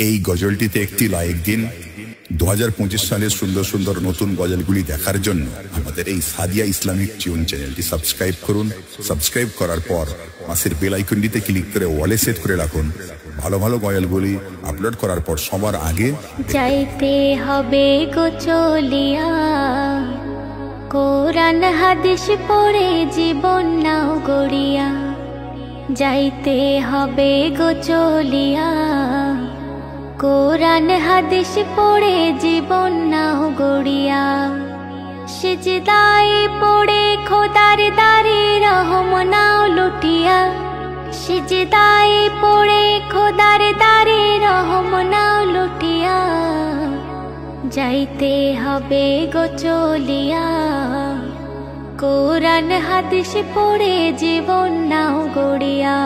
এই গজলটিতে একটি লাইক দিন। 2025 সালের সুন্দর সুন্দর নতুন গজলগুলি দেখার জন্য আমাদের এই সাদিয়া ইসলামিক টিউন চ্যানেলটি সাবস্ক্রাইব করুন। সাবস্ক্রাইব করার পর পাশের বেল আইকনটিতে ক্লিক করে ওয়ালে সেট করে রাখুন। ভালো ভালো গজলগুলি আপলোড করার পর সবার আগে যাইতে হবে গো চলিয়া, কোরআন হাদিস পড়ে জীবন নাও গড়িয়া। যাইতে হবে গো চলিয়া, কোরআন হাদিস পড়ে জীবন নাও গড়িয়া। সিজদায় পড়ে খোদার দারে রহম নাও লুটিয়া। সিজদায় পড়ে খোদার দারে রহম নাও লুটিয়া। যাইতে হবে গো চলিয়া, কোরআন হাদিস পড়ে জীবন নাও গড়িয়া।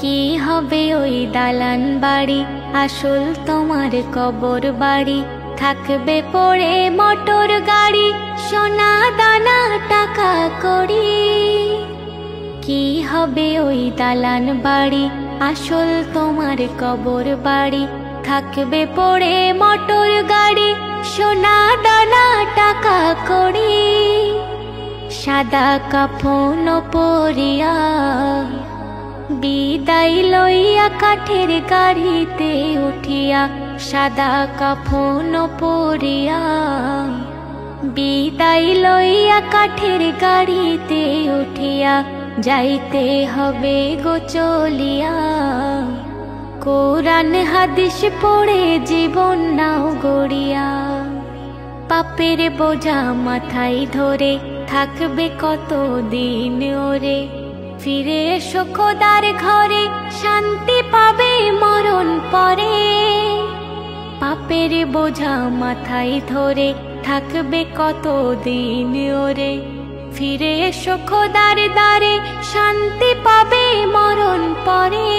কি হবে ওই দালান বাড়ি, আসল তোমার কবর বাড়ি। থাকবে পড়ে মোটর গাড়ি, সোনা দানা টাকা কড়ি। কি হবে ওই দালান বাড়ি, আসল তোমার কবর বাড়ি। থাকবে পড়ে মোটর গাড়ি, সোনা দানা টাকা কড়ি। সাদা কাফন পরিয়া বিদায় লইয়া কাঠের গাড়িতে উঠিয়া। সাদা কাফন পরিয়া বিদায় লইয়া কাঠের গাড়িতে উঠিয়া। যাইতে হবে গো চলিয়া, কোরআন হাদিস পড়ে জীবন নাও গড়িয়া। পাপের বোঝা মাথায় ধরে থাকবে কত দিন ওরে। ফিরে এসো খোদার ঘরে, শান্তি পাবে মরণ পরে। পাপের বোঝা মাথায় ধরে থাকবে কত দিন ওরে। ফিরে এসো খোদার দ্বারে, শান্তি পাবে মরণ পরে।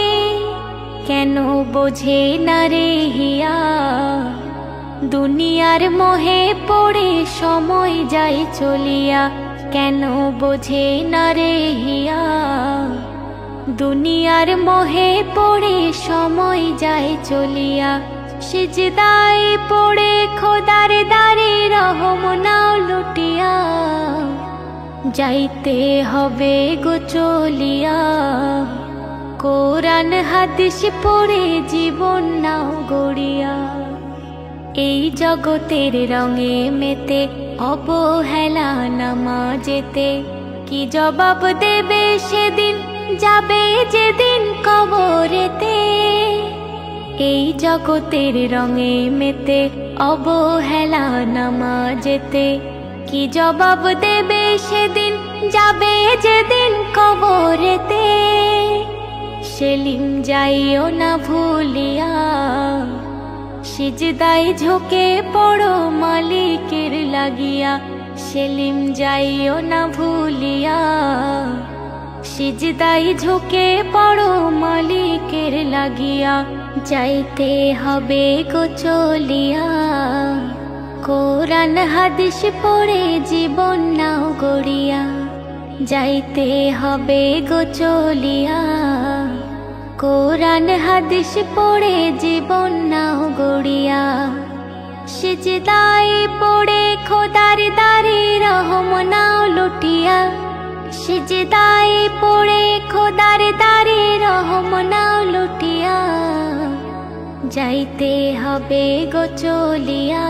কেন বোঝে না রে হিয়া, দুনিয়ার মোহে পড়ে সময় যায় চলিয়া। কেন বোঝে না রে হিয়া, দুনিয়ার মোহে পড়ে সময় যায় চলিয়া। সিজদায় পড়ে খোদার দারে রহম নাও লুটিয়া। যাইতে হবে গো চলিয়া, কোরআন হাদিস পড়ে জীবন নাও গড়িয়া। এই জগতের রঙে মেতে অবহেলা নামাজেতে। কি জবাব দেবে সেদিন, যাবে যেদিন কবরেতে। এই জগতের রঙে মেতে অবহেলা নামাজেতে। কি জবাব দেবে সেদিন, যাবে যেদিন কবরেতে। সেলিম যাইও না ভুলিয়া, সিজদায় ঝুঁকে পড়ো মালিকের লাগিয়া। সেলিম যাইও না ভুলিয়া, সিজদায় ঝুঁকে পড়ো মালিকের লাগিয়া। যাইতে হবে গো চলিয়া, কোরআন হাদিস পড়ে জীবন নাও গড়িয়া। যাইতে হবে গো চলিয়া, কোরআন হাদিস পড়ে জীবন নাও গড়িয়া। সিজদায় পড়ে খোদার দারে রহম নাও লুটিয়া। সিজদায় পড়ে খোদার দারে রহম নাও লুটিয়া। যাইতে হবে গো চলিয়া,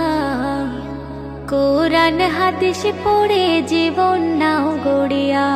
কোরআন হাদিস পড়ে জীবন নাও গড়িয়া।